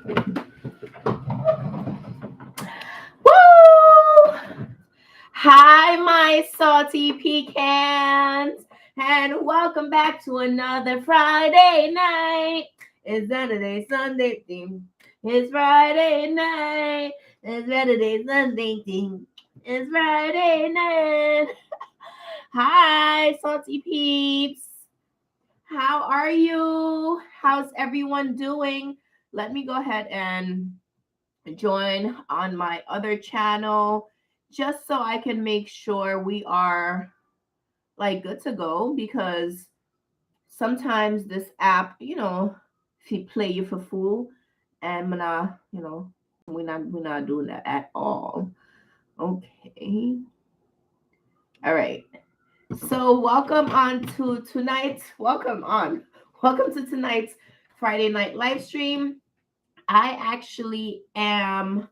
Woo! Hi, my salty pecans, and welcome back to another Friday night. It's Saturday, Sunday thing. It's Friday night. It's Saturday, Sunday thing. It's Friday night. Hi, salty peeps. How are you? How's everyone doing? Let me go ahead and join on my other channel just so I can make sure we are like good to go because sometimes this app, if you play you for fool and we're not doing that at all. Okay. All right. So welcome to tonight's Friday night live stream. I actually am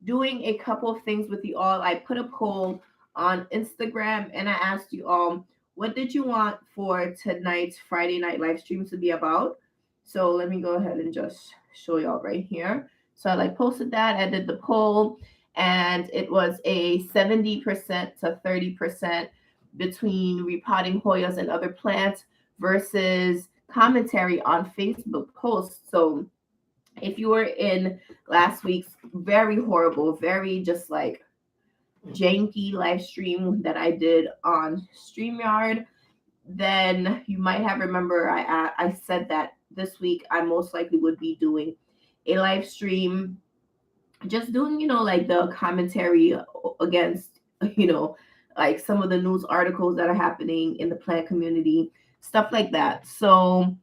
doing a couple of things with you all. I put a poll on Instagram and I asked you all, what did you want for tonight's Friday night live stream to be about? So let me go ahead and just show y'all right here. So I posted that, I did the poll, and it was a 70% to 30% between repotting Hoyas and other plants versus commentary on Facebook posts. So if you were in last week's very horrible, very just like janky live stream that I did on StreamYard, then you might have remember I said that this week I most likely would be doing a live stream, just doing like the commentary against like some of the news articles that are happening in the plant community, stuff like that. So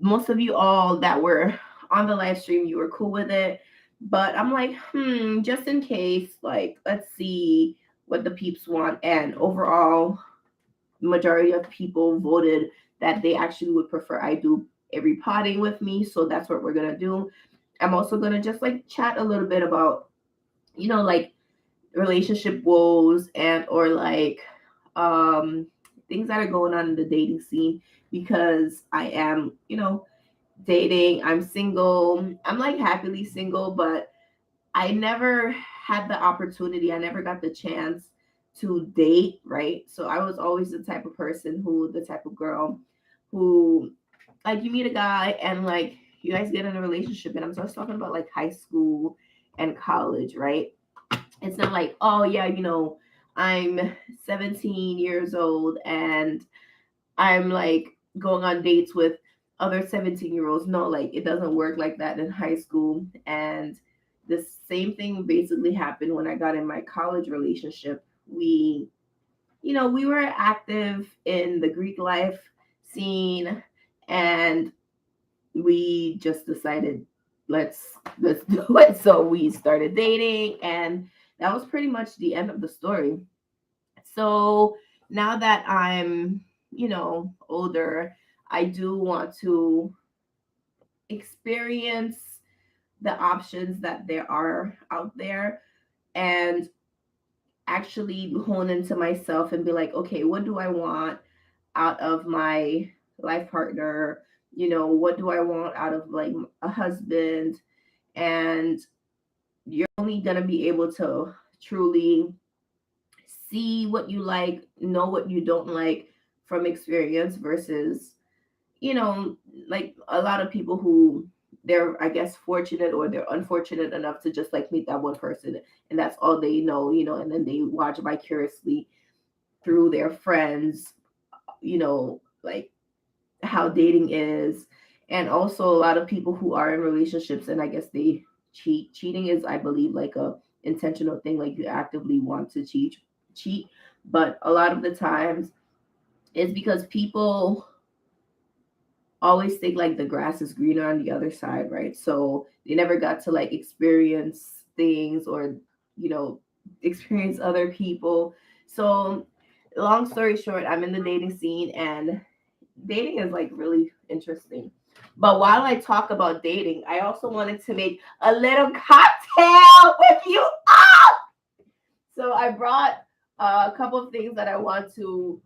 most of you all that were on the live stream, you were cool with it. But I'm like, just in case, like, let's see what the peeps want. And overall, majority of people voted that they actually would prefer I do a repotting with me. So that's what we're going to do. I'm also going to just like chat a little bit about, like relationship woes and or like things that are going on in the dating scene because I am, dating. I'm single. I'm like happily single, but I never had the opportunity. I never got the chance to date, right? So I was always the type of person the type of girl who, like, you meet a guy and like you guys get in a relationship. And I'm just talking about like high school and college, right? It's not like, oh, yeah, I'm 17 years old and I'm like going on dates with other 17-year-olds. No, like it doesn't work like that in high school. And the same thing basically happened when I got in my college relationship. We were active in the Greek life scene and we just decided let's do it. So we started dating and that was pretty much the end of the story. So now that I'm, older, I do want to experience the options that there are out there and actually hone into myself and be like, okay, what do I want out of my life partner? What do I want out of like a husband? And you're only going to be able to truly see what you like, know what you don't like from experience versus, like a lot of people who they're, I guess, fortunate or they're unfortunate enough to just like meet that one person and that's all they know, and then they watch vicariously through their friends, like how dating is. And also a lot of people who are in relationships and I guess they cheat. Cheating is, I believe, like a intentional thing, like you actively want to cheat. But a lot of the times it's because people always think like the grass is greener on the other side, right? So they never got to like experience things or, experience other people. So long story short, I'm in the dating scene and dating is like really interesting. But while I talk about dating, I also wanted to make a little cocktail with you all. So I brought a couple of things that I want to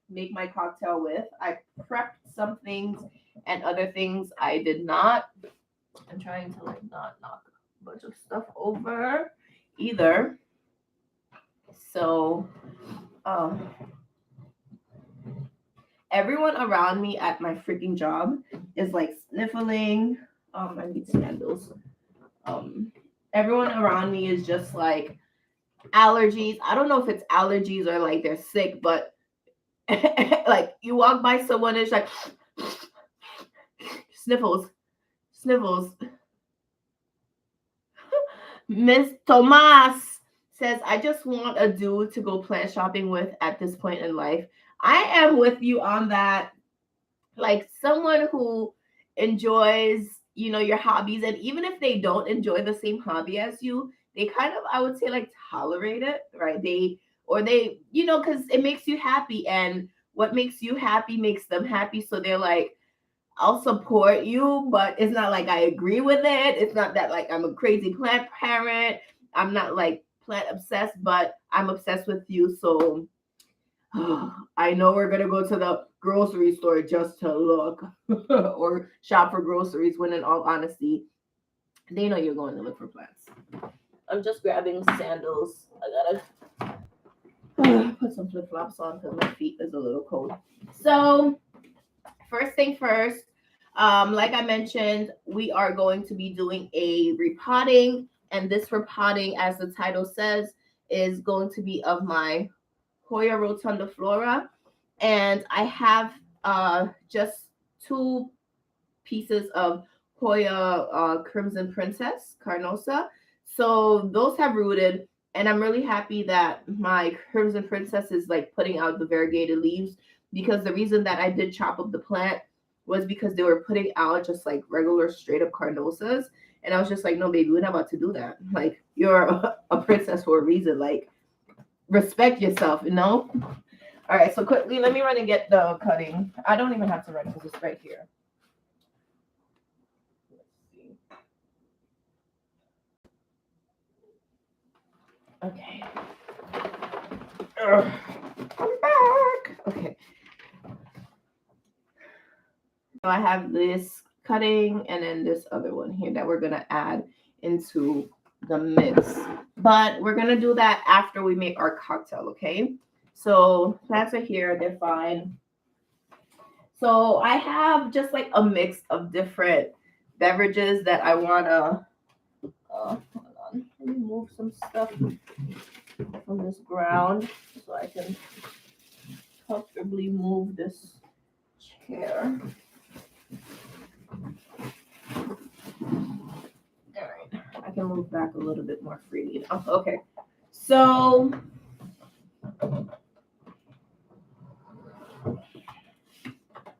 make my cocktail with. I prepped some things and other things I did not. I'm trying to like not knock a bunch of stuff over either. So everyone around me at my freaking job is like sniffling. I need sandals. Um, everyone around me is just like allergies. I don't know if it's allergies or like they're sick, but like you walk by someone, it's like sniffles, sniffles. Miss Tomas says, I just want a dude to go plant shopping with at this point in life. I am with you on that. Like someone who enjoys, you know, your hobbies, and even if they don't enjoy the same hobby as you, they kind of, I would say, like tolerate it, right? They, you know, because it makes you happy, and what makes you happy makes them happy. So they're like, I'll support you, but it's not like I agree with it. It's not that like I'm a crazy plant parent. I'm not like plant obsessed, but I'm obsessed with you. So I know we're gonna go to the grocery store just to look or shop for groceries. When in all honesty, they know you're going to look for plants. I'm just grabbing sandals. I gotta put some flip flops on because my feet is a little cold. So first thing first, like I mentioned, we are going to be doing a repotting, and this repotting, as the title says, is going to be of my Hoya Rotundiflora, and I have just two pieces of Hoya Crimson Princess Carnosa. So those have rooted, and I'm really happy that my Crimson Princess is like putting out the variegated leaves, because the reason that I did chop up the plant was because they were putting out just like regular straight up Carnosas. And I was just like, no, baby, we're not about to do that. Like, you're a princess for a reason. Like, respect yourself, you know? All right, so quickly, let me run and get the cutting. I don't even have to run because it's right here. Let's see. Okay. Ugh. I'm back. Okay. So I have this cutting and then this other one here that we're going to add into the mix. But we're going to do that after we make our cocktail, okay? So plants are here. They're fine. So I have just like a mix of different beverages that I want to, hold on, let me move some stuff from this ground so I can comfortably move this chair. All right, I can move back a little bit more freely now. Okay, so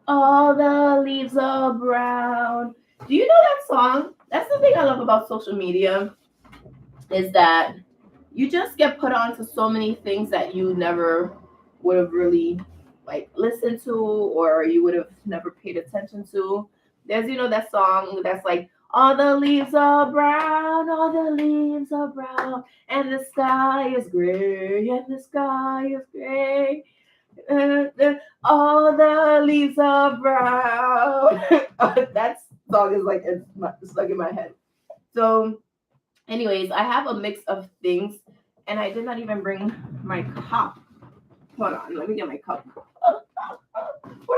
all the leaves are brown. Do you know that song? That's the thing I love about social media, is that you just get put on to so many things that you never would have really like listened to, or you would have never paid attention to. There's, you know, that song that's like, all the leaves are brown, all the leaves are brown, and the sky is gray, and the sky is gray. All the leaves are brown. That song is like, it's stuck in my head. So anyways, I have a mix of things, and I did not even bring my cup. Hold on, let me get my cup. What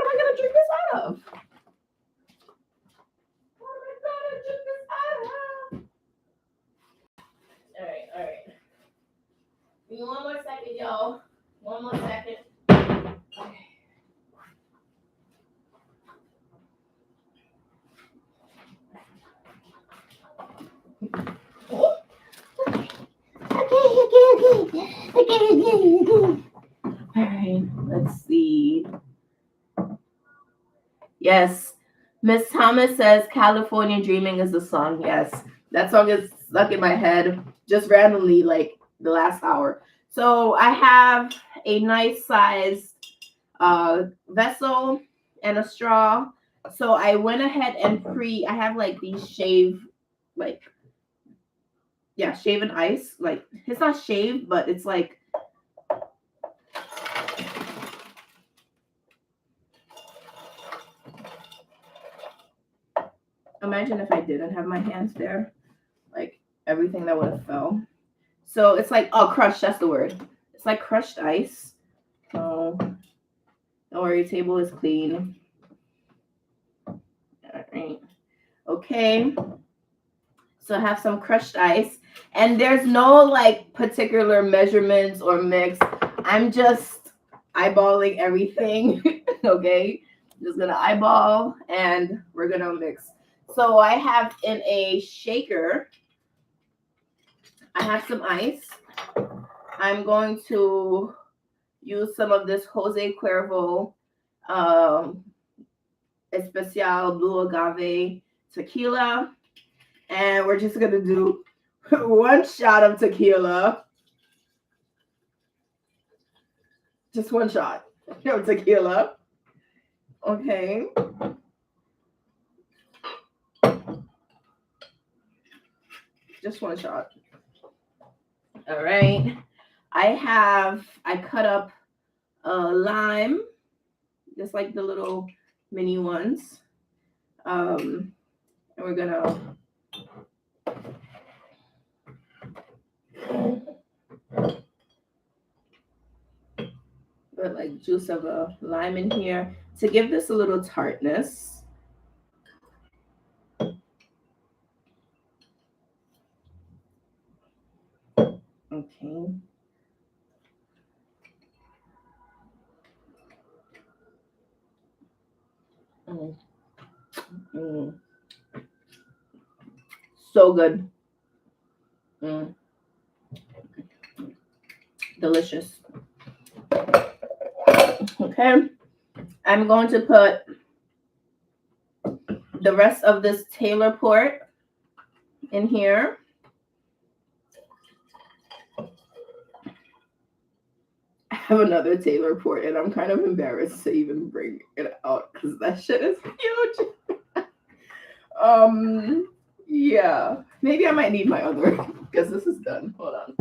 am I gonna drink this out of? What am I gonna drink this out of? All right. Give me one more second, y'all. One more second. Okay. Okay. All right, let's see. Yes, Miss Thomas says California Dreaming is the song. Yes, that song is stuck in my head just randomly, like the last hour. So I have a nice sized vessel and a straw. So I went ahead and I have like these like, yeah, shaven ice. Like, it's not shaved, but it's like, Imagine if I didn't have my hands there, like everything that would have fell. So it's like, oh, crushed, that's the word. It's like crushed ice. So don't worry, table is clean. All right. Okay. So I have some crushed ice. And there's no like particular measurements or mix. I'm just eyeballing everything. Okay. Just gonna eyeball and we're gonna mix. So I have in a shaker, I have some ice. I'm going to use some of this Jose Cuervo um, Especial Blue Agave tequila. And we're just going to do one shot of tequila. Just one shot of tequila. Okay. Just one shot. All right. I cut up a lime, just like the little mini ones. And we're going to put like juice of a lime in here to give this a little tartness. Okay. Mm. Mm. So good. Mm. Delicious. Okay. I'm going to put the rest of this Taylor port in here. I have another Taylor port and I'm kind of embarrassed to even bring it out because that shit is huge. Yeah. Maybe I might need my other because this is done. Hold on.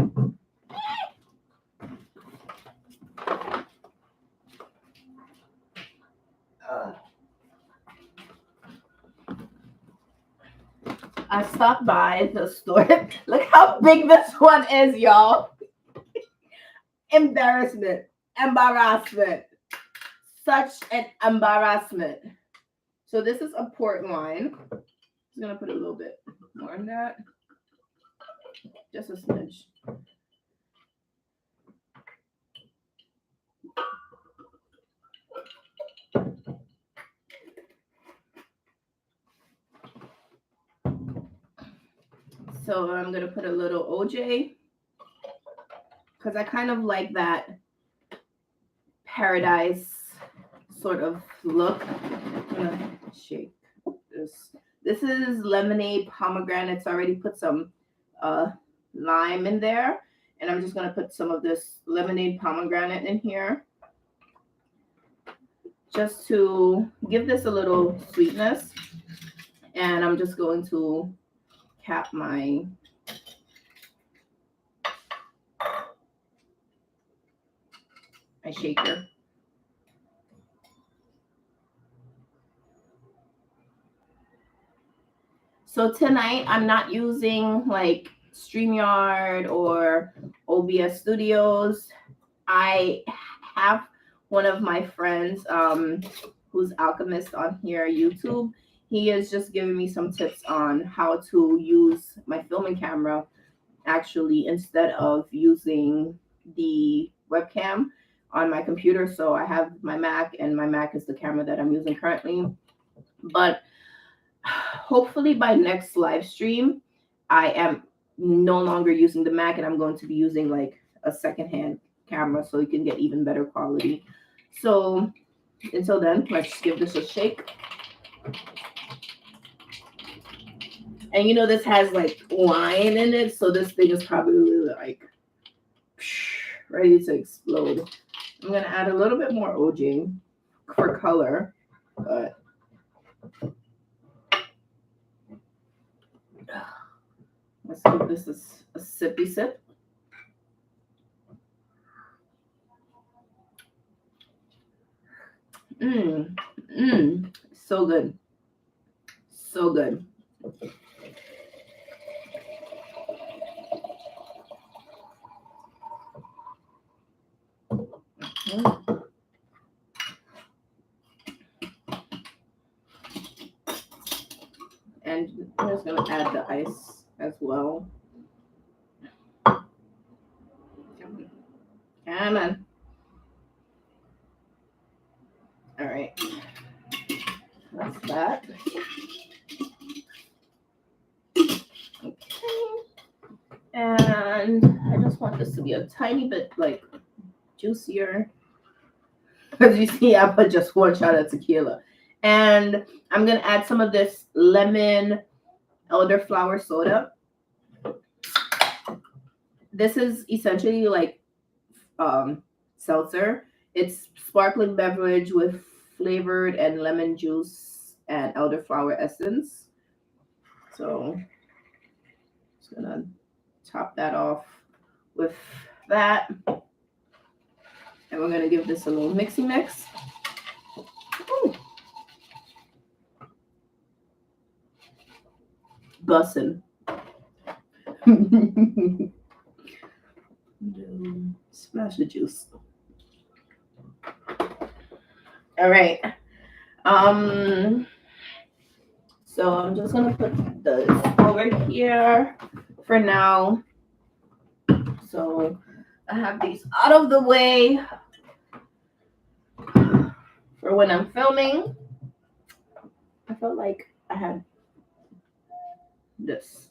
I stopped by the store. Look how big this one is, y'all. Embarrassment. Embarrassment. Such an embarrassment. So this is a port wine. I'm just gonna put a little bit more in that. Just a smidge. So I'm gonna put a little OJ because I kind of like that paradise sort of look. I'm gonna shake this. This is lemonade pomegranates. I already put some lime in there, and I'm just gonna put some of this lemonade pomegranate in here just to give this a little sweetness. And I'm just going to cap my shaker. So tonight I'm not using like StreamYard or OBS Studios. I have one of my friends who's alchemist on here YouTube. He is just giving me some tips on how to use my filming camera actually instead of using the webcam on my computer. So I have my Mac and my Mac is the camera that I'm using currently. But hopefully by next live stream, I am no longer using the Mac and I'm going to be using like a secondhand camera so you can get even better quality. So until then, let's give this a shake. And you know, this has like wine in it, so this thing is probably like ready to explode. I'm gonna add a little bit more OJ for color, but let's give this a sippy sip. So good. So good. And I'm just gonna add the ice as well. Come on. All right. That's that. Okay. And I just want this to be a tiny bit like juicier. As you see, I put just one shot of tequila. And I'm gonna add some of this lemon elderflower soda. This is essentially like seltzer. It's sparkling beverage with flavored and lemon juice and elderflower essence. So just gonna top that off with that. And we're gonna give this a little mixy mix. Ooh. Bussin'. Splash the juice. All right. So I'm just gonna put this over here for now. So I have these out of the way for when I'm filming. I felt like I had this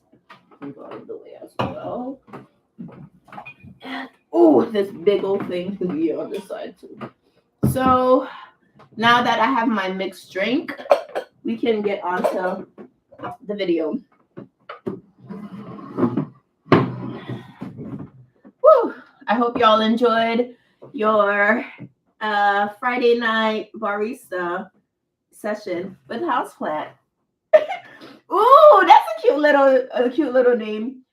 out of the way as well. And oh, this big old thing to be on this side too. So now that I have my mixed drink, we can get on to the video. Woo! I hope y'all enjoyed your Friday night barista session with HauzPlant. Ooh, that's a cute little name.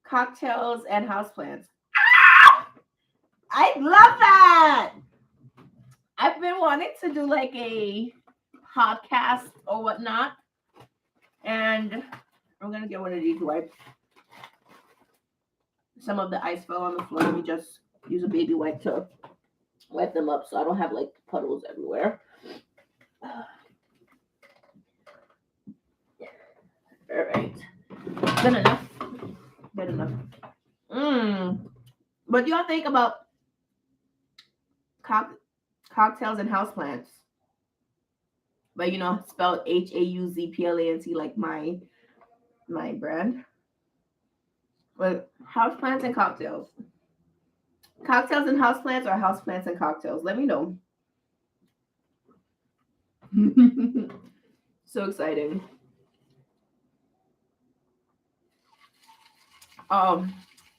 Cocktails and houseplants. Ah! I love that. I've been wanting to do like a podcast or whatnot, and I'm gonna get one of these wipes. Some of the ice fell on the floor. Let me just use a baby wipe to wipe them up so I don't have like puddles everywhere. All right, good enough. Good enough. What do y'all think about cocktails and houseplants? But you know, spelled HAUZPLANT like my brand. But houseplants and cocktails. Cocktails and houseplants or houseplants and cocktails? Let me know. So exciting.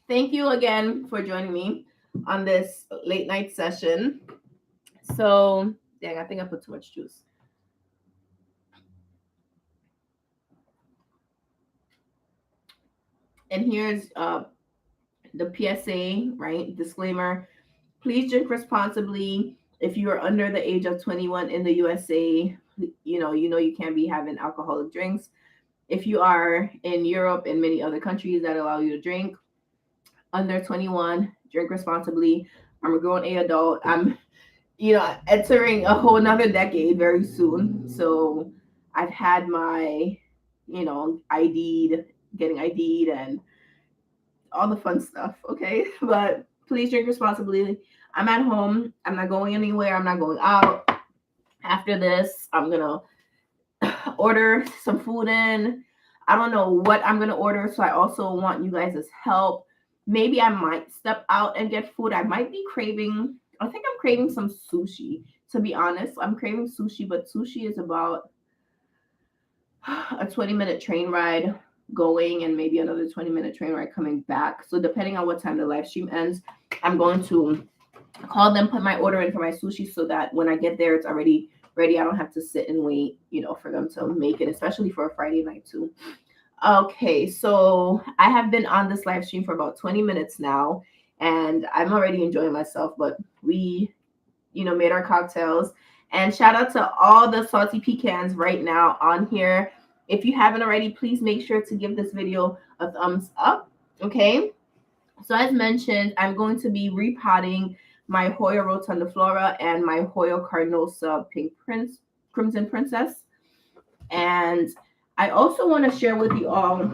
Thank you again for joining me on this late night session. So, dang, I think I put too much juice. And here's the PSA, right? Disclaimer. Please drink responsibly. If you are under the age of 21 in the USA, you know you can't be having alcoholic drinks. If you are in Europe and many other countries that allow you to drink, under 21, drink responsibly. I'm a grown adult. I'm, entering a whole nother decade very soon. So I've had my, getting ID'd and all the fun stuff. Okay. But please drink responsibly. I'm at home. I'm not going anywhere. I'm not going out. After this, I'm going to order some food in. I don't know what I'm going to order. So I also want you guys' help. Maybe I might step out and get food. I might be craving, I think I'm craving some sushi. To be honest, I'm craving sushi, but sushi is about a 20-minute train ride going and maybe another 20-minute train ride coming back. So depending on what time the live stream ends, I'm going to call them, put my order in for my sushi so that when I get there, it's already ready. I don't have to sit and wait, for them to make it, especially for a Friday night too. Okay, so I have been on this live stream for about 20 minutes now, and I'm already enjoying myself, but we, made our cocktails, And shout out to all the salty pecans right now on here. If you haven't already, please make sure to give this video a thumbs up. Okay. So as mentioned, I'm going to be repotting my Hoya Rotundiflora and my Hoya Carnosa Crimson Princess. And I also want to share with you all,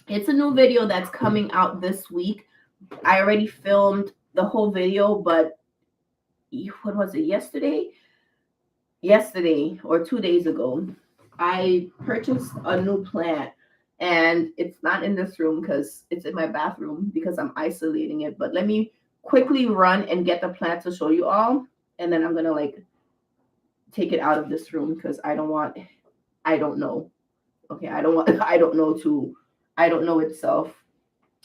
it's a new video that's coming out this week. I already filmed the whole video, but what was it, yesterday or 2 days ago, I purchased a new plant, and it's not in this room because it's in my bathroom because I'm isolating it. But let me quickly run and get the plant to show you all, and then I'm gonna like take it out of this room because I don't know. Okay, I don't know itself.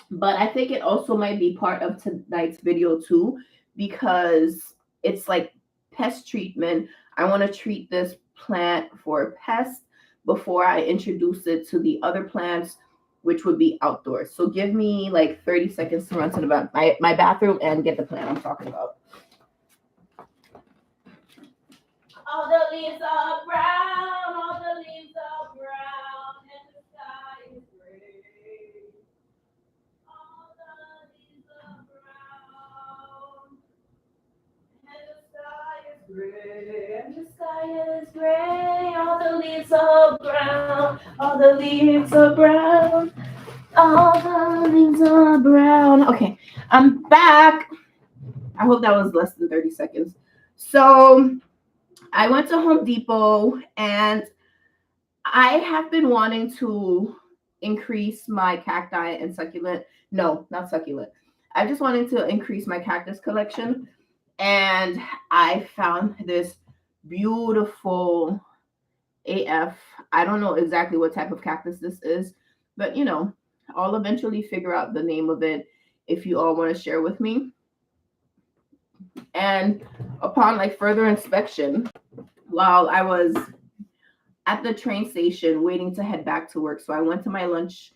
But I think it also might be part of tonight's video too, because it's like pest treatment. I want to treat this plant for pests before I introduce it to the other plants, which would be outdoors. So give me like 30 seconds to run to my bathroom and get the plant I'm talking about. All the leaves are brown, all the leaves are brown, and the sky is gray. All the leaves are brown, and the sky is gray, and the sky is gray. All the leaves are brown, all the leaves are brown, all the leaves are brown. Okay, I'm back. I hope that was less than 30 seconds. So I went to Home Depot, and I have been wanting to increase my cacti and succulent. No, not succulent. I just wanted to increase my cactus collection. And I found this beautiful AF. I don't know exactly what type of cactus this is, but I'll eventually figure out the name of it if you all want to share with me. And upon like further inspection, while I was at the train station waiting to head back to work, so I went on my lunch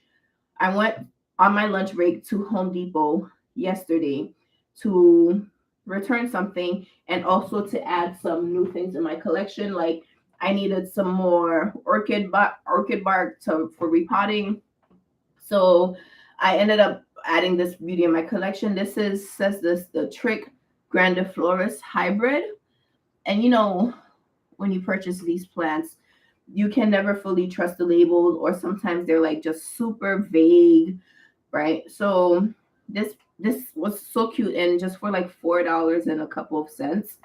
break to Home Depot yesterday to return something and also to add some new things in my collection. Like I needed some more orchid bark for repotting. So I ended up adding this beauty in my collection. Says the Trick Grandiflorus hybrid. And when you purchase these plants, you can never fully trust the labels, or sometimes they're like just super vague, right? So this was so cute, and just for like $4 and a couple of cents,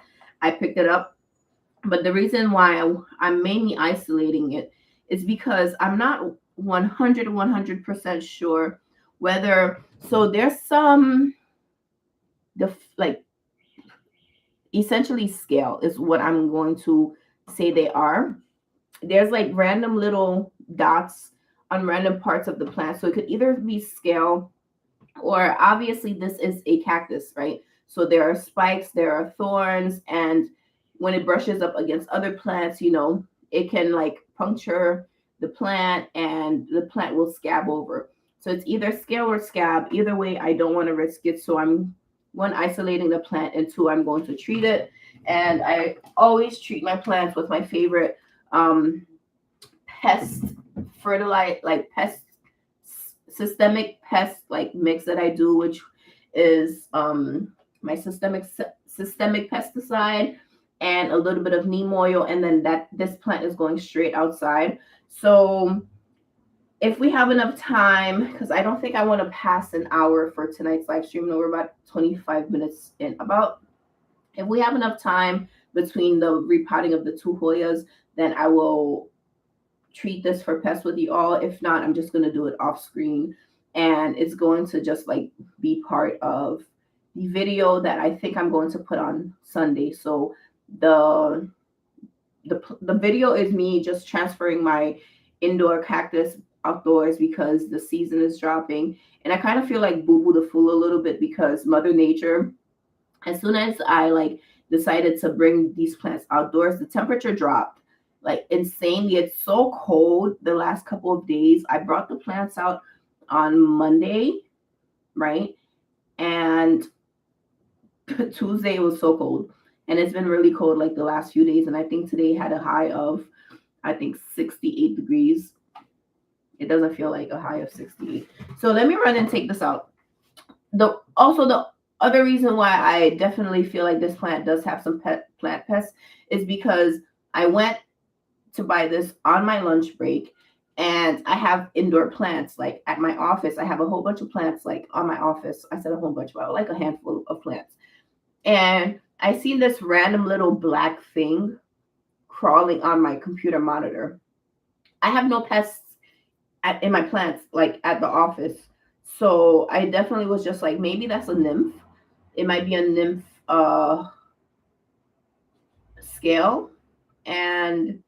I picked it up. But the reason why I'm mainly isolating it is because I'm not 100% sure whether, so there's some, like essentially scale is what I'm going to say they are. There's like random little dots on random parts of the plant. So it could either be scale, or obviously this is a cactus, right? So there are spikes, there are thorns, and when it brushes up against other plants, it can like puncture the plant and the plant will scab over. So it's either scale or scab. Either way, I don't want to risk it. So I'm, one, isolating the plant, and two, I'm going to treat it. And I always treat my plants with my favorite pest fertilizer, like systemic pest like mix that I do, which is my systemic pesticide and a little bit of neem oil, and then this plant is going straight outside. So if we have enough time, because I don't think I want to pass an hour for tonight's live stream. No, we're about 25 minutes in. If we have enough time between the repotting of the two Hoyas, then I will treat this for pests with you all. If not, I'm just going to do it off screen, and it's going to just like be part of the video that I think I'm going to put on Sunday. So the video is me just transferring my indoor cactus outdoors because the season is dropping, and I kind of feel like Boo Boo the Fool a little bit, because Mother Nature, as soon as I like decided to bring these plants outdoors, the temperature dropped like insanely. It's so cold the last couple of days. I brought the plants out on Monday, right? And Tuesday it was so cold. And it's been really cold like the last few days. And I think today had a high of, I think, 68 degrees. It doesn't feel like a high of 68. So let me run and take this out. The other reason why I definitely feel like this plant does have some plant pests is because I went to buy this on my lunch break, and I have indoor plants like at my office. I have a whole bunch of plants like on my office. I said a whole bunch, but like a handful of plants. And I seen this random little black thing crawling on my computer monitor. I have no pests in my plants like at the office. So I definitely was just like, maybe that's a nymph. It might be a nymph scale. And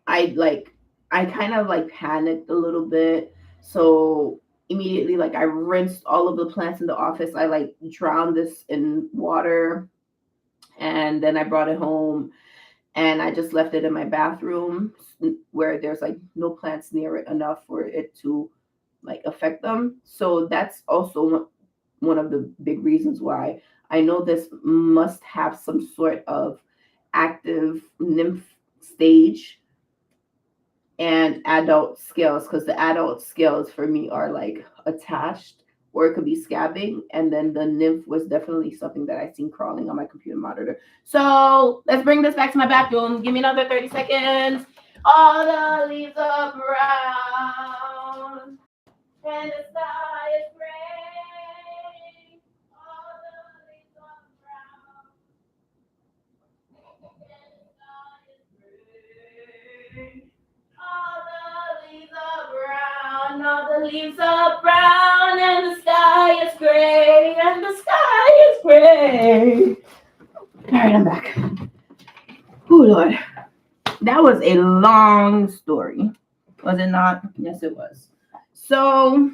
I kind of like panicked a little bit. So immediately, like, I rinsed all of the plants in the office. I like drowned this in water, and then I brought it home, and I just left it in my bathroom where there's like no plants near it enough for it to like affect them. So that's also one of the big reasons why I know this must have some sort of active nymph stage and adult scales, because the adult scales for me are like attached, or it could be scabbing, and then the nymph was definitely something that I seen crawling on my computer monitor. So let's bring this back to my bathroom. Give me another 30 seconds. All the leaves are brown and the sky is gray. All the leaves are brown and the sky is gray. All the leaves are brown, all the leaves are brown, and the sky is gray, and the sky is gray. All right, I'm back. Oh, Lord. That was a long story. Was it not? Yes, it was. So,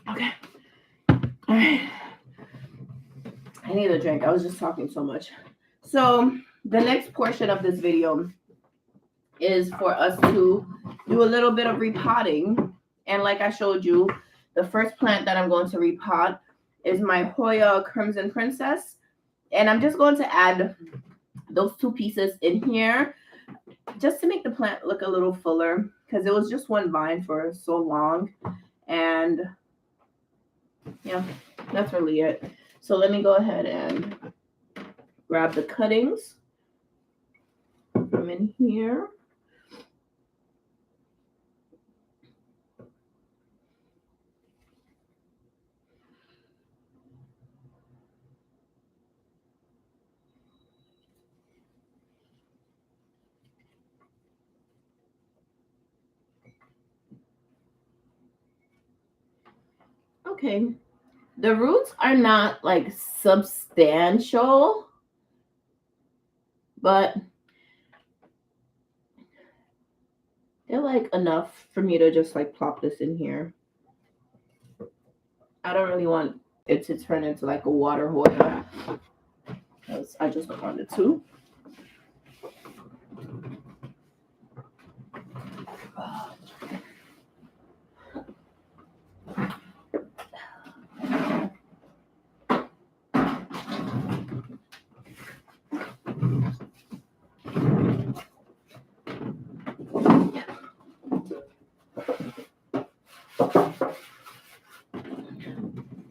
okay. All right. I need a drink. I was just talking so much. So, the next portion of this video is for us to do a little bit of repotting. And like I showed you, the first plant that I'm going to repot is my Hoya Crimson Princess. And I'm just going to add those two pieces in here just to make the plant look a little fuller, because it was just one vine for so long. And yeah, that's really it. So let me go ahead and grab the cuttings from in here. Okay, the roots are not like substantial, but they're like enough for me to just like plop this in here. I don't really want it to turn into like a water Hoya, because I just don't want it to.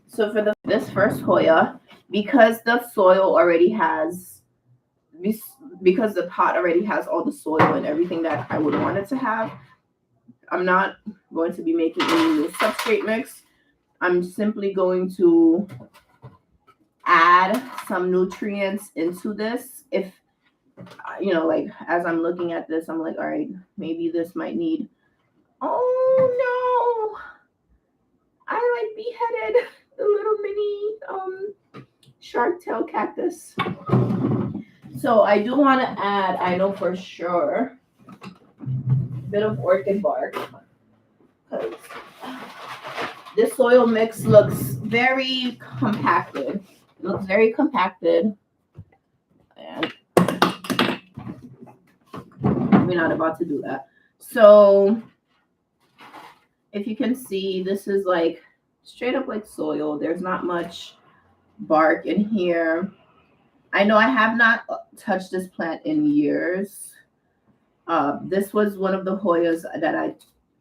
So for this first Hoya, because the soil already has, because the pot already has all the soil and everything that I would want it to have, I'm not going to be making any new substrate mix. I'm simply going to add some nutrients into this. If, you know, like as I'm looking at this, I'm like, all right, maybe this might need, oh no, I like beheaded the little mini shark tail cactus. So I do want to add, I know for sure, a bit of orchid bark, because this soil mix looks very compacted. It looks very compacted. And we're not about to do that. So if you can see, this is like straight up like soil. There's not much bark in here. I know I have not touched this plant in years. This was one of the Hoyas that I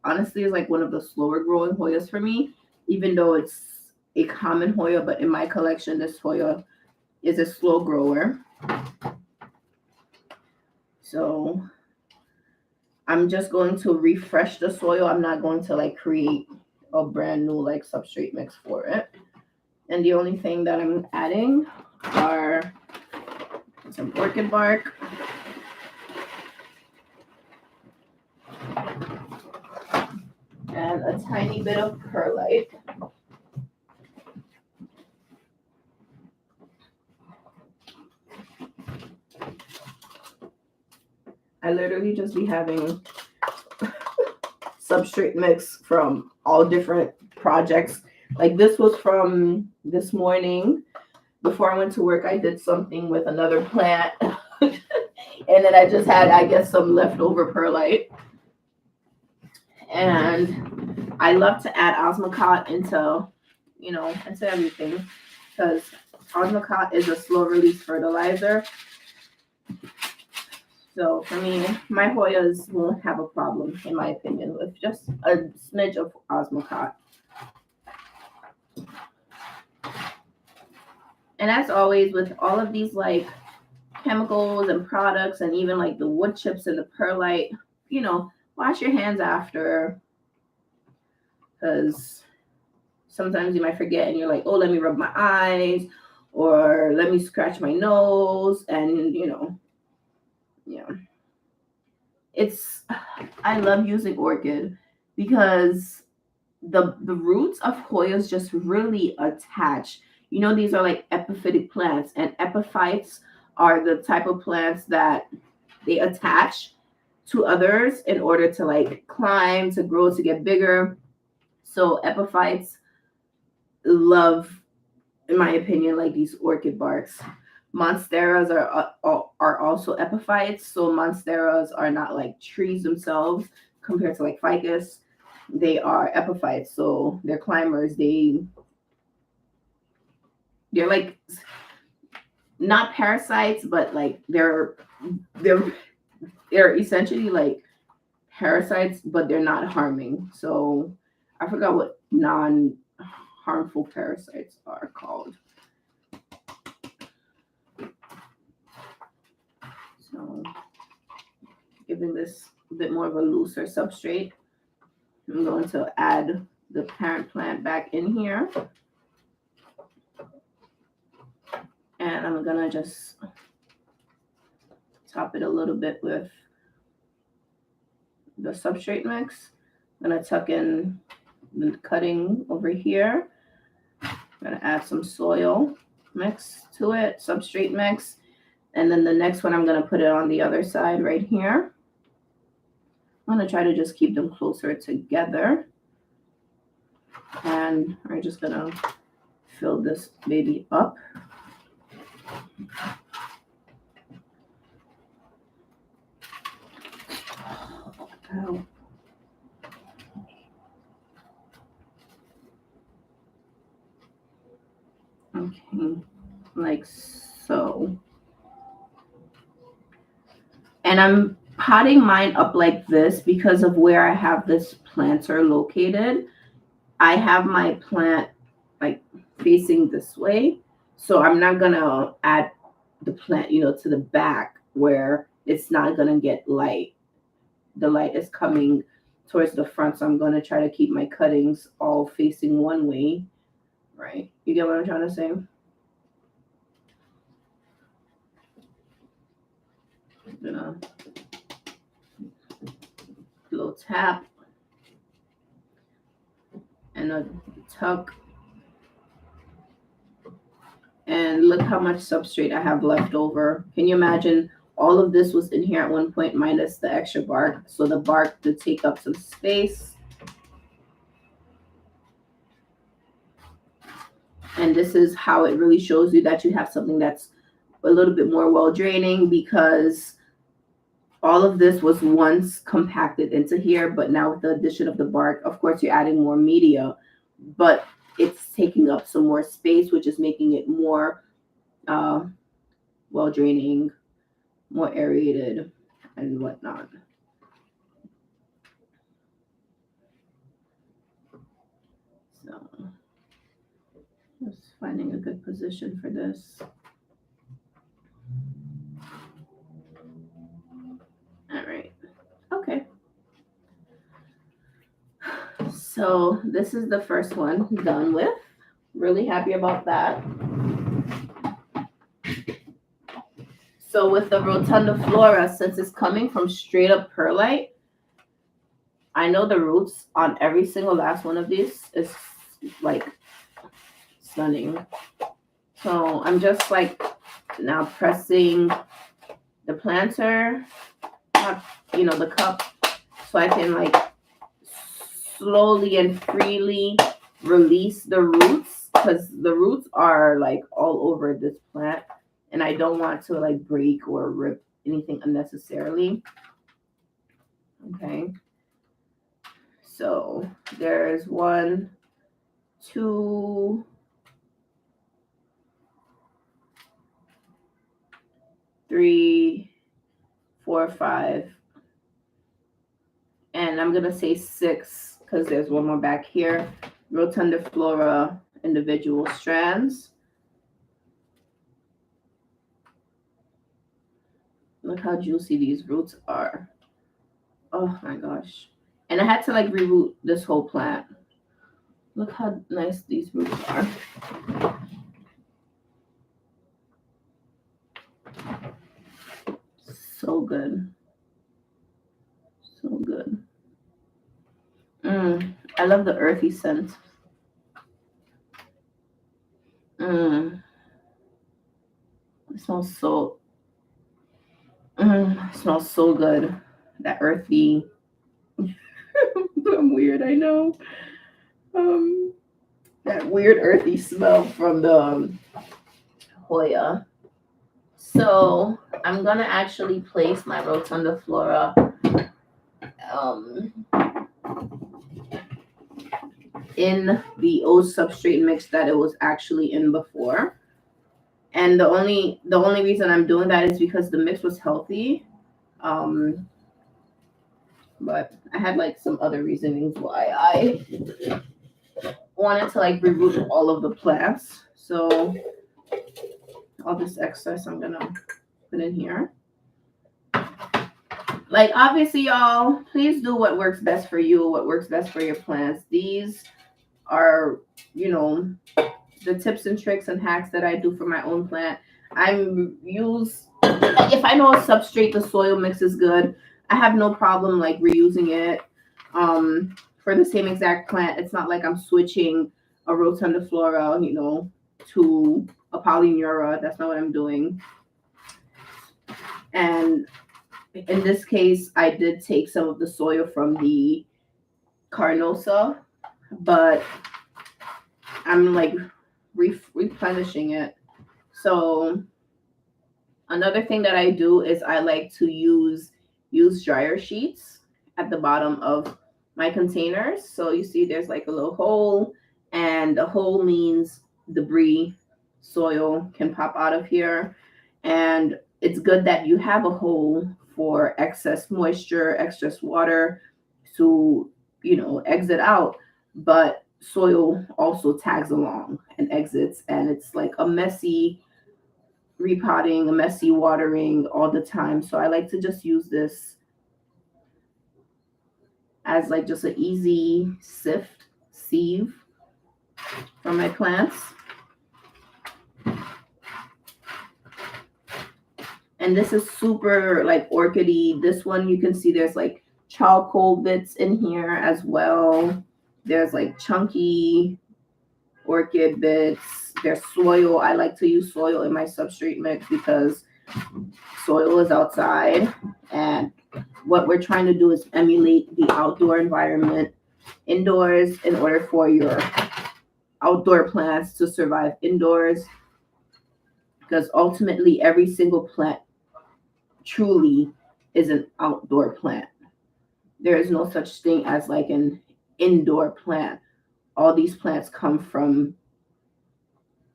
honestly is like one of the slower growing Hoyas for me, even though it's a common Hoya, but in my collection, this Hoya is a slow grower. So I'm just going to refresh the soil. I'm not going to like create a brand new like substrate mix for it. And the only thing that I'm adding are some orchid bark, and a tiny bit of perlite. I literally just be having substrate mix from all different projects. Like this was from this morning. Before I went to work, I did something with another plant. And then I just had, I guess, some leftover perlite. And I love to add osmocote into, into everything, because osmocote is a slow release fertilizer. So for me, my Hoyas won't have a problem, in my opinion, with just a smidge of osmocote. And as always, with all of these like chemicals and products, and even like the wood chips and the perlite, wash your hands after, because sometimes you might forget and you're like, oh, let me rub my eyes or let me scratch my nose. And, I love using orchid because the roots of Hoyas just really attach. These are like epiphytic plants, and epiphytes are the type of plants that they attach to others in order to like climb, to grow, to get bigger. So epiphytes love, in my opinion, like these orchid barks. Monsteras are also epiphytes. So monsteras are not like trees themselves compared to like ficus. They are epiphytes. So they're climbers. They're like not parasites, but like they're essentially like parasites, but they're not harming. So I forgot what non-harmful parasites are called. So giving this a bit more of a looser substrate, I'm going to add the parent plant back in here. And I'm going to just top it a little bit with the substrate mix. I'm going to tuck in the cutting over here. I'm going to add some soil mix to it, substrate mix. And then the next one, I'm going to put it on the other side right here. I'm going to try to just keep them closer together. And we're just going to fill this baby up. Oh. Okay, like so. And I'm potting mine up like this because of where I have this planter located. I have my plant like facing this way. So I'm not gonna add the plant, to the back where it's not gonna get light. The light is coming towards the front. So I'm gonna try to keep my cuttings all facing one way. Right? You get what I'm trying to say? Little tap and a tuck, and look how much substrate I have left over. Can you imagine? All of this was in here at one point minus the extra bark, so the bark to take up some space. And this is how it really shows you that you have something that's a little bit more well draining, because All of this was once compacted into here, but now with the addition of the bark, of course, you're adding more media, but it's taking up some more space, which is making it more uh, well draining, more aerated, and whatnot. So, just finding a good position for this. All right. Okay. So this is the first one done with. Really happy about that. So with the Rotundiflora, since it's coming from straight up perlite, I know the roots on every single last one of these is like stunning. So I'm just like now pressing the planter, the cup, so I can like slowly and freely release the roots, because the roots are like all over this plant and I don't want to like break or rip anything unnecessarily. Okay. So there's 1, 2, 3, 4, 5, and I'm gonna say 6 because there's one more back here. Rotundiflora individual strands. Look how juicy these roots are. Oh my gosh. And I had to like reroot this whole plant. Look how nice these roots are. So good. So good. I love the earthy scent. It smells so it smells so good. That earthy. I'm weird, I know. That weird earthy smell from the Hoya. So I'm gonna actually place my Rotundiflora in the old substrate mix that it was actually in before. And the only reason I'm doing that is because the mix was healthy. But I had like some other reasonings why I wanted to like reroot all of the plants. So all this excess I'm gonna put in here. Like obviously, y'all, please do what works best for you, what works best for your plants. These are, the tips and tricks and hacks that I do for my own plant. If I know a substrate, the soil mix is good, I have no problem like reusing it for the same exact plant. It's not like I'm switching a Rotundiflora, to a Polyneura. That's not what I'm doing. And in this case, I did take some of the soil from the Carnosa, but I'm like replenishing it. So another thing that I do is I like to use dryer sheets at the bottom of my containers. So you see there's like a little hole, and the hole means debris, soil can pop out of here. And it's good that you have a hole for excess moisture, excess water to, exit out. But soil also tags along and exits, and it's like a messy repotting, a messy watering all the time. So I like to just use this as like just an easy sieve for my plants. And this is super like orchidy. This one, you can see there's like charcoal bits in here as well. There's like chunky orchid bits. There's soil. I like to use soil in my substrate mix because soil is outside, and what we're trying to do is emulate the outdoor environment indoors in order for your outdoor plants to survive indoors, because ultimately every single plant truly is an outdoor plant. There is no such thing as like an indoor plant. All these plants come from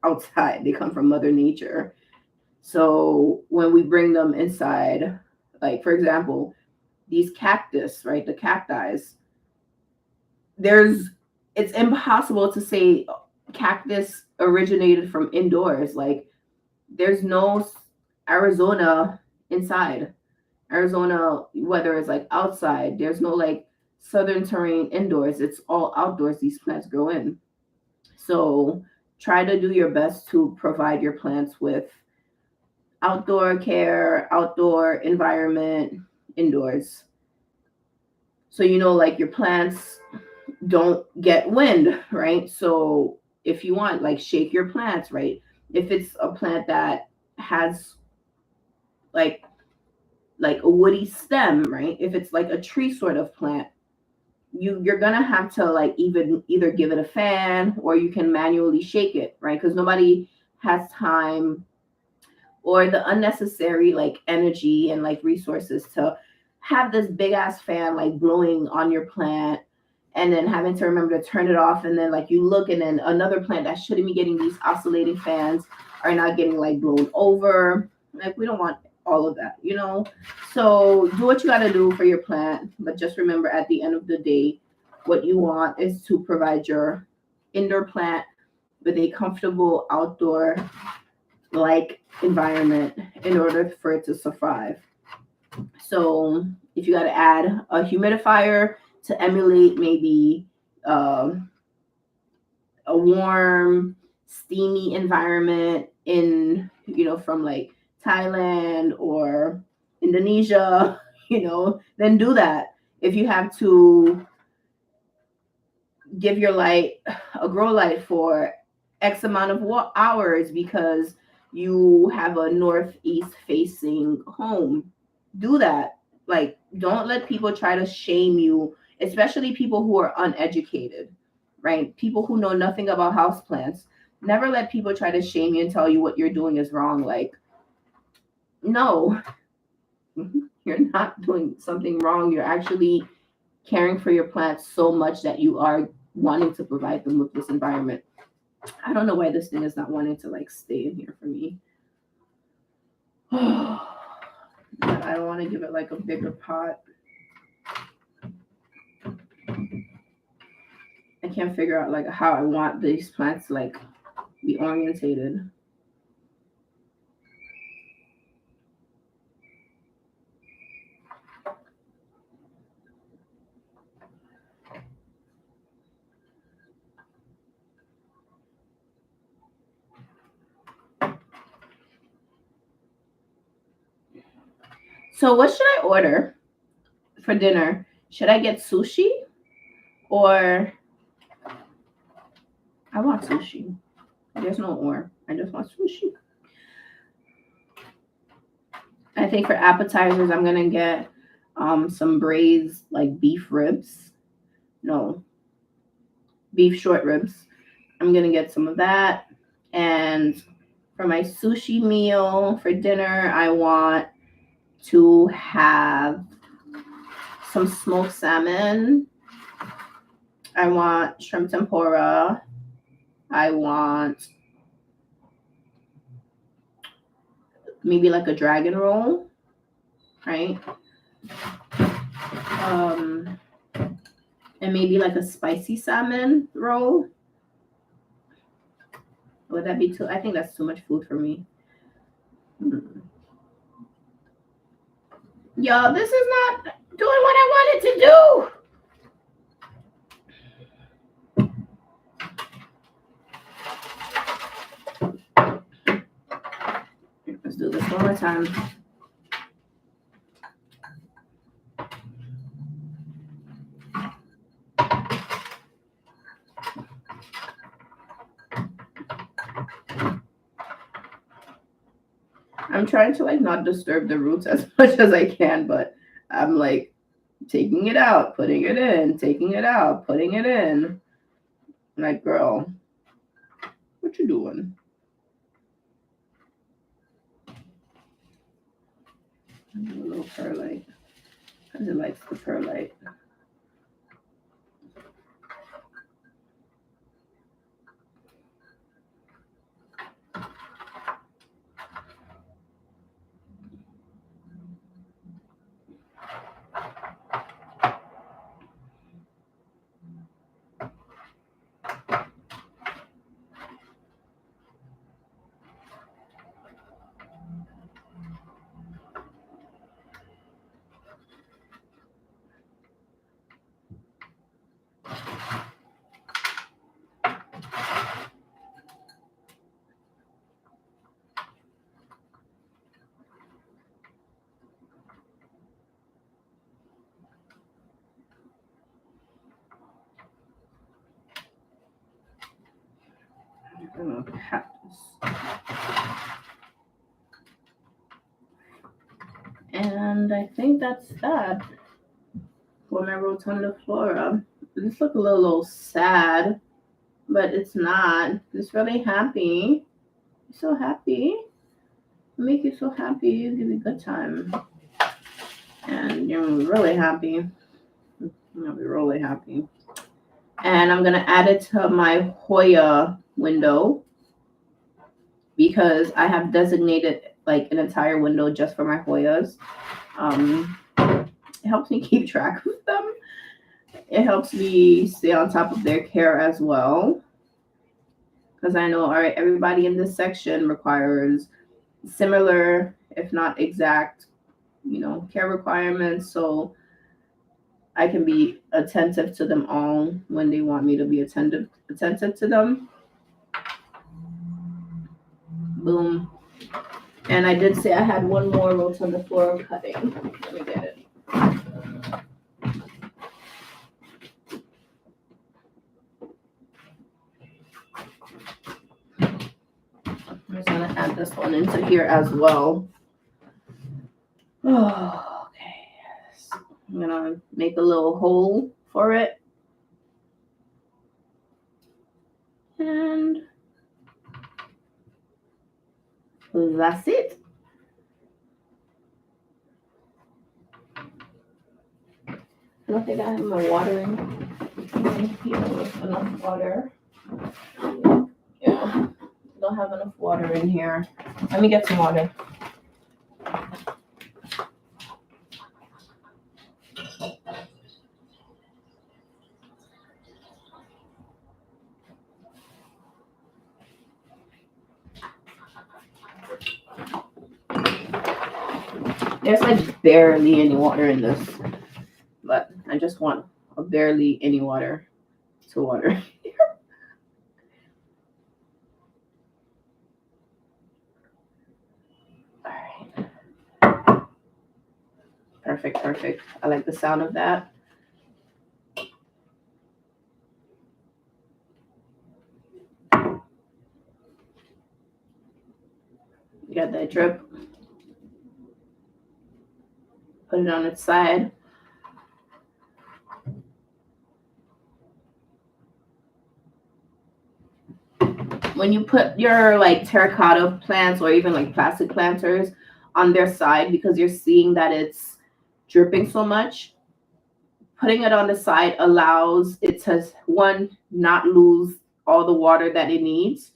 outside, they come from Mother Nature. So when we bring them inside, like for example, these cactus, right? The cacti, there's it's impossible to say cactus originated from indoors. Like there's no Arizona inside. Arizona, whether it's like outside, there's no like southern terrain indoors. It's all outdoors these plants grow in. So try to do your best to provide your plants with outdoor care, outdoor environment, indoors. So you know, like your plants don't get wind, right? So if you want, like shake your plants, right? If it's a plant that has like like a woody stem, right? If it's like a tree sort of plant, you're gonna have to like even either give it a fan or you can manually shake it, right? Because nobody has time or the unnecessary like energy and like resources to have this big ass fan like blowing on your plant and then having to remember to turn it off and then like you look and then another plant that shouldn't be getting these oscillating fans are not getting like blown over. Like we don't want all of that, you know? So do what you got to do for your plant, but just remember at the end of the day, what you want is to provide your indoor plant with a comfortable outdoor like environment in order for it to survive. So if you got to add a humidifier to emulate maybe um, a warm, steamy environment in, you know, from like Thailand or Indonesia, you know, then do that. If you have to give your light a grow light for X amount of hours because you have a northeast facing home, do that. Like, don't let people try to shame you, especially people who are uneducated, right? People who know nothing about houseplants. Never let people try to shame you and tell you what you're doing is wrong. Like, no, you're not doing something wrong. You're actually caring for your plants so much that you are wanting to provide them with this environment. I don't know why this thing is not wanting to like stay in here for me. But I don't want to give it like a bigger pot. I can't figure out like how I want these plants to like be orientated. So what should I order for dinner? Should I get sushi or I want sushi. There's no or. I just want sushi. I think for appetizers, I'm gonna get some braised like beef ribs. No, beef short ribs. I'm gonna get some of that. And for my sushi meal for dinner, I want to have some smoked salmon. I want shrimp tempura. I want maybe like a dragon roll, right? And maybe like a spicy salmon roll. Would that be too? I think that's too much food for me. Yo, this is not doing what I wanted to do. Let's do this one more time. I'm trying to like not disturb the roots as much as I can, but I'm like taking it out, putting it in, taking it out, putting it in. I'm like, girl, what you doing? A little perlite. Because it likes the perlite. And I think that's that for my Rotundiflora. This looks a little sad, but it's not. It's really happy. You're so happy. Make you so happy. You give you a good time. And you're really happy. You'll be really happy. And I'm going to add it to my Hoya window because I have designated like an entire window just for my Hoyas. It helps me keep track of them. It helps me stay on top of their care as well. Because I know, all right, everybody in this section requires similar, if not exact, care requirements. So I can be attentive to them all when they want me to be attentive to them. Boom. And I did say I had one more Rotundiflora cutting. Let me get it. I'm just going to add this one into here as well. Oh, okay. So I'm going to make a little hole for it. And that's it. I don't think I have my watering here with enough water. Yeah, I don't have enough water in here. Let me get some water. There's like barely any water in this, but I just want a barely any water to water. All right. Perfect, perfect. I like the sound of that. You got that drip. Put it on its side. When you put your like terracotta plants or even like plastic planters on their side because you're seeing that it's dripping so much, putting it on the side allows it to, one, not lose all the water that it needs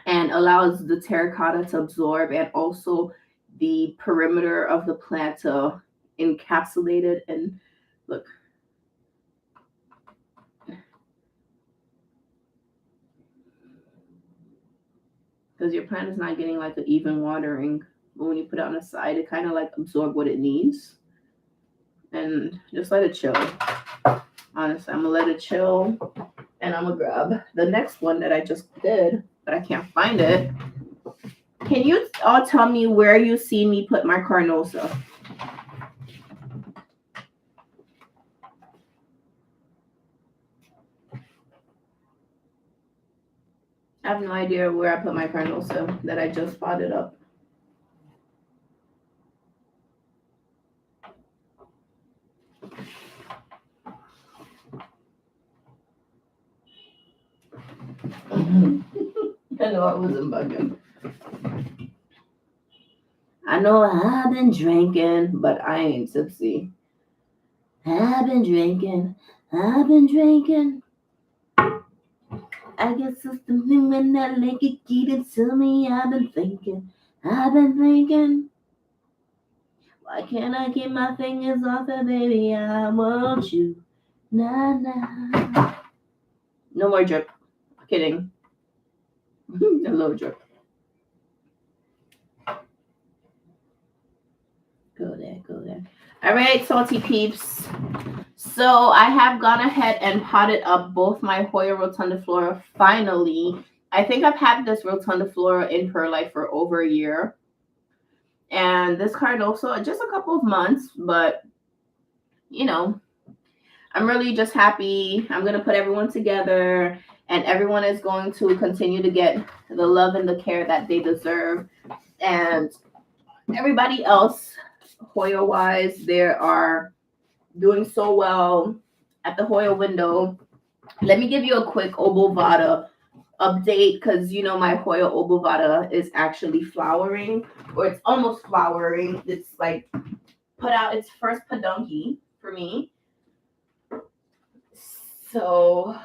and allows the terracotta to absorb and also the perimeter of the plant to encapsulate it. And look, because your plant is not getting like an even watering, but when you put it on the side, it kind of like absorb what it needs. And just let it chill. Honestly, I'm gonna let it chill, and I'm gonna grab the next one that I just did, but I can't find it. Can you all tell me where you see me put my Carnosa? I have no idea where I put my Carnosa that I just potted up. I know I wasn't bugging. I know I've been drinking, but I ain't tipsy. I've been drinking. I've been drinking. I guess it's the thing when that liquor get into me. I've been thinking. I've been thinking. Why can't I keep my fingers off it, baby? I want you. Nah, nah. No more drip. Kidding. A little drip. Go there, go there. All right, salty peeps. So I have gone ahead and potted up both my Hoya Rotundiflora finally. I think I've had this Rotundiflora in perlite for over a year. And this Carnosa, just a couple of months, but you know, I'm really just happy. I'm going to put everyone together and everyone is going to continue to get the love and the care that they deserve. And everybody else, Hoya wise, they are doing so well at the Hoya window. Let me give you a quick Obovata update because you know my Hoya Obovata is actually flowering, or it's almost flowering. It's like put out its first peduncle for me. So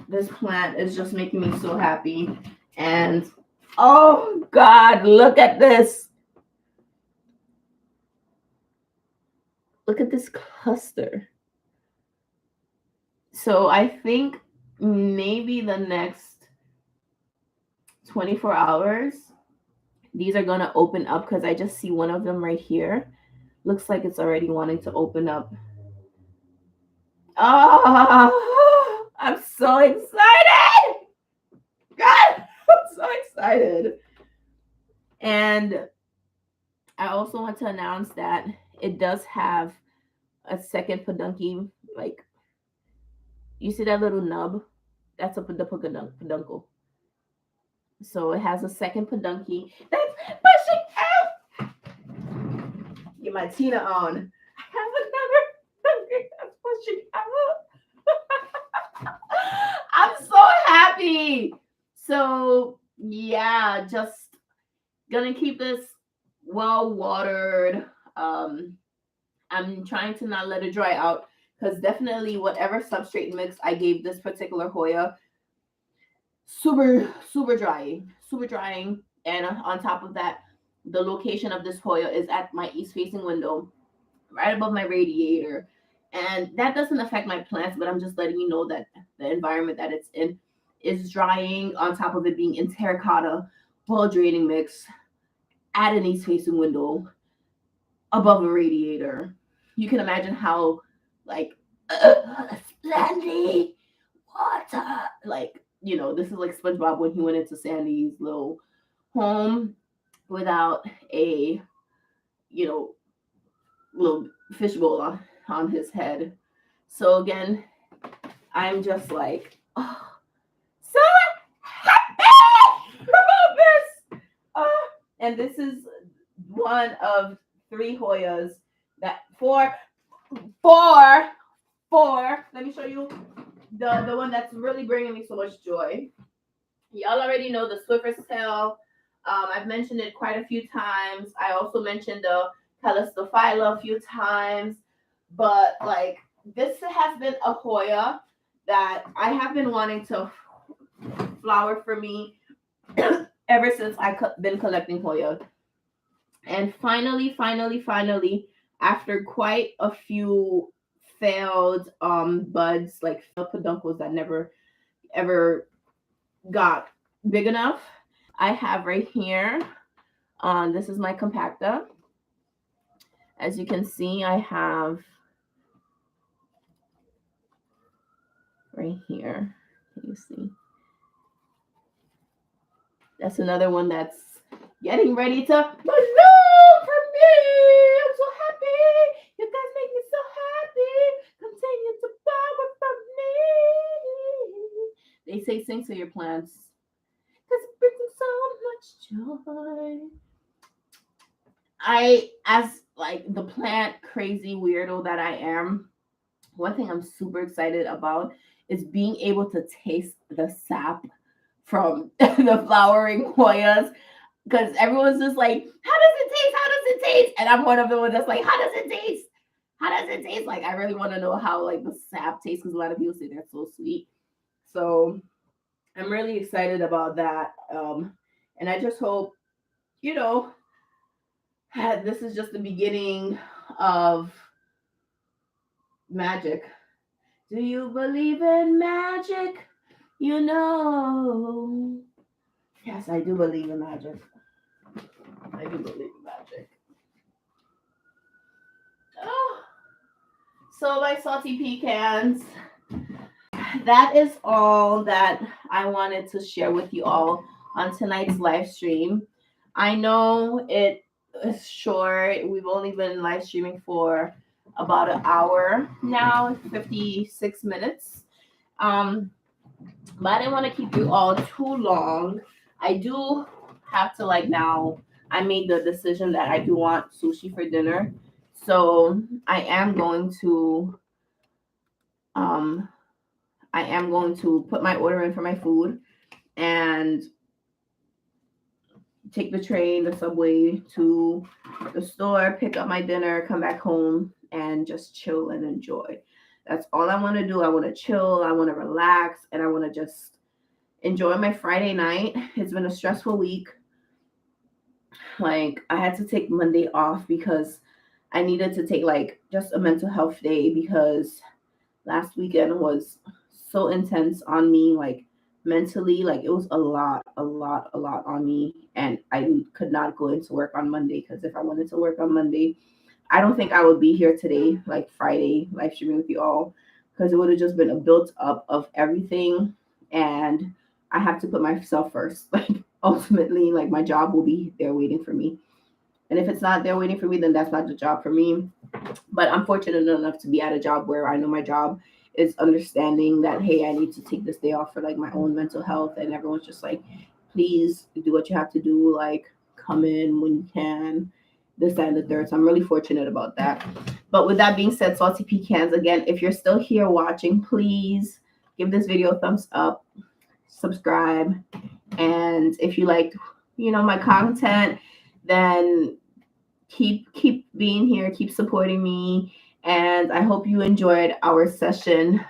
this plant is just making me so happy. And oh God, look at this. Look at this cluster. So I think maybe the next 24 hours, these are going to open up because I just see one of them right here. Looks like it's already wanting to open up. Oh, I'm so excited. God, I'm so excited. And I also want to announce that it does have a second peduncle. Like, you see that little nub? That's the peduncle. So it has a second peduncle that's pushing out. Get my Tina on. I have another peduncle that's pushing out. I'm so happy. So yeah, just gonna keep this well watered. I'm trying to not let it dry out because definitely whatever substrate mix I gave this particular Hoya, super drying. And on top of that, the location of this Hoya is at my east facing window, right above my radiator. And that doesn't affect my plants, but I'm just letting you know that the environment that it's in is drying, on top of it being in terracotta, well draining mix at an east facing window above a radiator. You can imagine how, like, splendid water. Like, you know, this is like SpongeBob when he went into Sandy's little home without a, you know, little fishbowl on his head. So again, I'm just like, oh, so happy about this. And this is one of 3 Hoyas that four. Let me show you the one that's really bringing me so much joy. Y'all already know the Swiffer's Tail. I've mentioned it quite a few times. I also mentioned the Calistophylla a few times, but like this has been a Hoya that I have been wanting to flower for me ever since I've been collecting Hoya. And finally, after quite a few failed buds, like peduncles that never ever got big enough, I have right here, this is my compacta. As you can see, I have right here, can you see? That's another one that's getting ready to bloom for me. I'm so happy. You guys make me so happy. Continue to power from me. They say sing to your plants because it brings them so much joy. As like the plant crazy weirdo that I am, one thing I'm super excited about is being able to taste the sap from the flowering Hoyas. because everyone's just like, how does it taste? How does it taste? And I'm one of them that's like, how does it taste? How does it taste? Like, I really want to know how like the sap tastes because a lot of people say they're so sweet. So I'm really excited about that. And I just hope, you know, this is just the beginning of magic. Do you believe in magic? You know. Yes, I do believe in magic. I do believe in magic. Oh, so my salty pecans. That is all that I wanted to share with you all on tonight's live stream. I know it is short. We've only been live streaming for about an hour now, 56 minutes. Um, but I didn't want to keep you all too long. I do have to like now. I made the decision that I do want sushi for dinner, so um I am going to put my order in for my food and take the train, the subway to the store, pick up my dinner, come back home, and just chill and enjoy. That's all I want to do. I want to chill, I want to relax, and I want to just enjoy my Friday night. It's been a stressful week. Like, I had to take Monday off because I needed to take like just a mental health day because last weekend was so intense on me, like mentally. Like, it was a lot on me, and I could not go into work on Monday because if I wanted to work on Monday, I don't think I would be here today, like Friday, live streaming with you all, because it would have just been a built up of everything, and I have to put myself first. Like, ultimately, like, my job will be there waiting for me, and if it's not there waiting for me, then that's not the job for me. But I'm fortunate enough to be at a job where I know my job is understanding that, hey, I need to take this day off for like my own mental health, and everyone's just like, please do what you have to do, like come in when you can, this, that, and the third. So I'm really fortunate about that. But with that being said, salty pecans, again, if you're still here watching, please give this video a thumbs up, subscribe, and if you like, my content, then keep being here, keep supporting me, and I hope you enjoyed our session,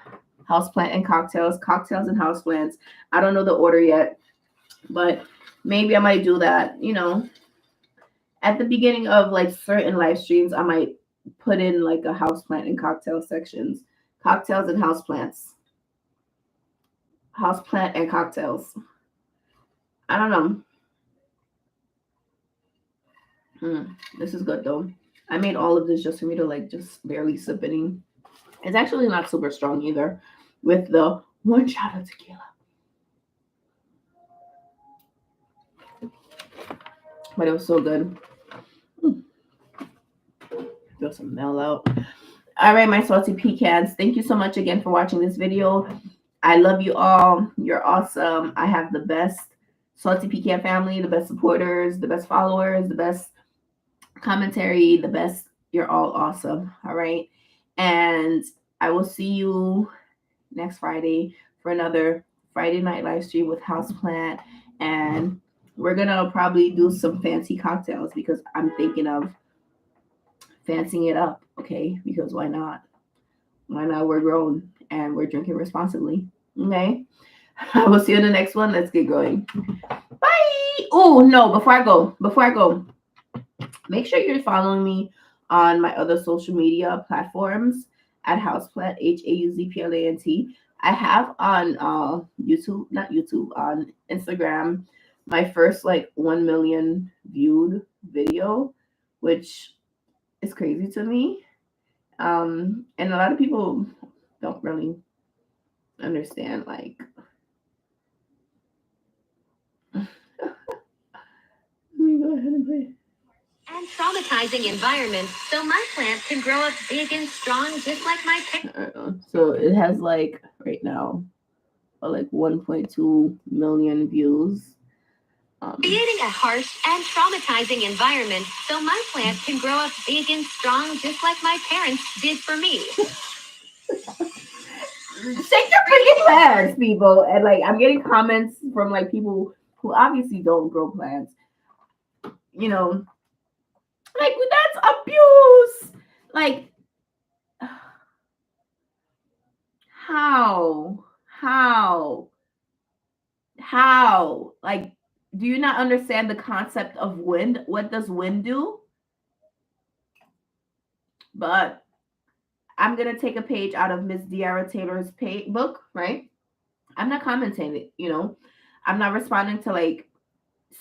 houseplant and cocktails and houseplants. I don't know the order yet, but maybe I might do that. At the beginning of like certain live streams, I might put in like a houseplant and cocktail sections, cocktails and houseplants, houseplant and cocktails. I don't know. This is good though. I made all of this just for me to like just barely sip any. It's actually not super strong either with the one shot of tequila. But it was so good. Feel some mel out. All right, my salty pecans. Thank you so much again for watching this video. I love you all. You're awesome. I have the best salty pecan family, the best supporters, the best followers, the best commentary, the best. You're all awesome. All right. And I will see you next Friday for another Friday night live stream with Houseplant. And we're going to probably do some fancy cocktails because I'm thinking of fancying it up. Okay. Because why not? Why not? We're grown and we're drinking responsibly. Okay. I will see you in the next one. Let's get going. Bye. Oh, no. Before I go, make sure you're following me on my other social media platforms at Houseplant, HAUZPLANT. I have on YouTube, not YouTube, on Instagram, my first like 1 million viewed video, which is crazy to me. And a lot of people don't really understand, like, let me go ahead and play. And traumatizing environment so my plant can grow up big and strong just like my parents. So it has like right now like 1.2 million views. Creating a harsh and traumatizing environment so my plant can grow up big and strong just like my parents did for me. Shake your freaking plants, people. And like, I'm getting comments from like people who obviously don't grow plants. you know, like that's abuse. Like how? How? How? Like, do you not understand the concept of wind? What does wind do? But I'm gonna take a page out of Miss Deara Taylor's book, right? I'm not commenting it, I'm not responding to like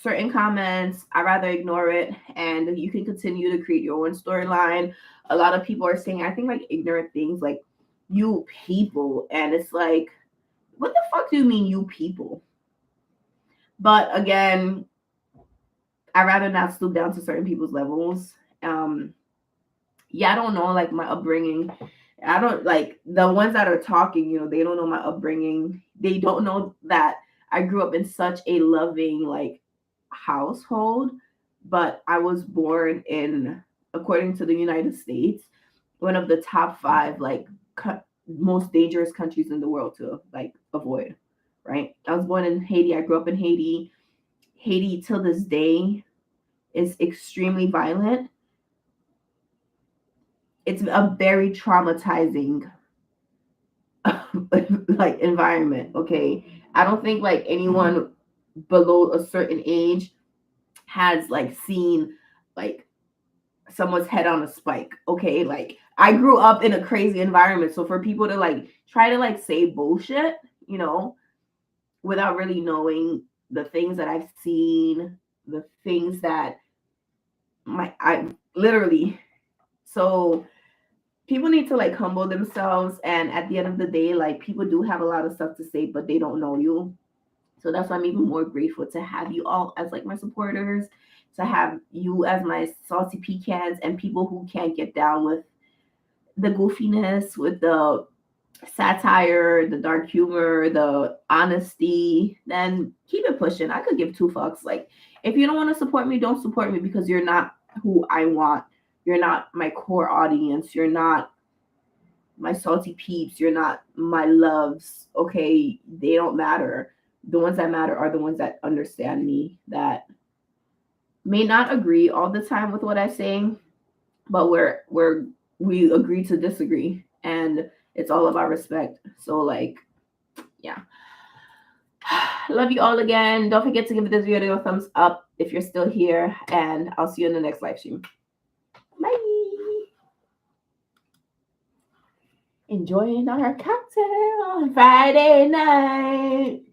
certain comments. I rather ignore it, and you can continue to create your own storyline. A lot of people are saying, I think, like ignorant things, like you people, and it's like, what the fuck do you mean, you people? But again, I rather not stoop down to certain people's levels. Yeah, I don't know like my upbringing. I don't like the ones that are talking, they don't know my upbringing. They don't know that I grew up in such a loving like household, but I was born in, according to the United States, one of the top 5 like most dangerous countries in the world to like avoid, right? I was born in Haiti. I grew up in Haiti. Haiti till this day is extremely violent. It's a very traumatizing like environment. Okay, I don't think like anyone below a certain age has like seen like someone's head on a spike. Okay, like I grew up in a crazy environment, so for people to like try to like say bullshit, without really knowing the things that I've seen, the things that I literally, so people need to like humble themselves, and at the end of the day, like people do have a lot of stuff to say, but they don't know you. So that's why I'm even more grateful to have you all as like my supporters, to have you as my salty pecans, and people who can't get down with the goofiness, with the satire, the dark humor, the honesty. Then keep it pushing. I could give two fucks. Like if you don't want to support me, don't support me, because you're not who I want. You're not my core audience. You're not my salty peeps. You're not my loves. Okay, they don't matter. The ones that matter are the ones that understand me, that may not agree all the time with what I say, but we agree to disagree, and it's all about respect. So like, yeah. Love you all again. Don't forget to give this video a thumbs up if you're still here, and I'll see you in the next live stream. Bye. Enjoying our cocktail on Friday night.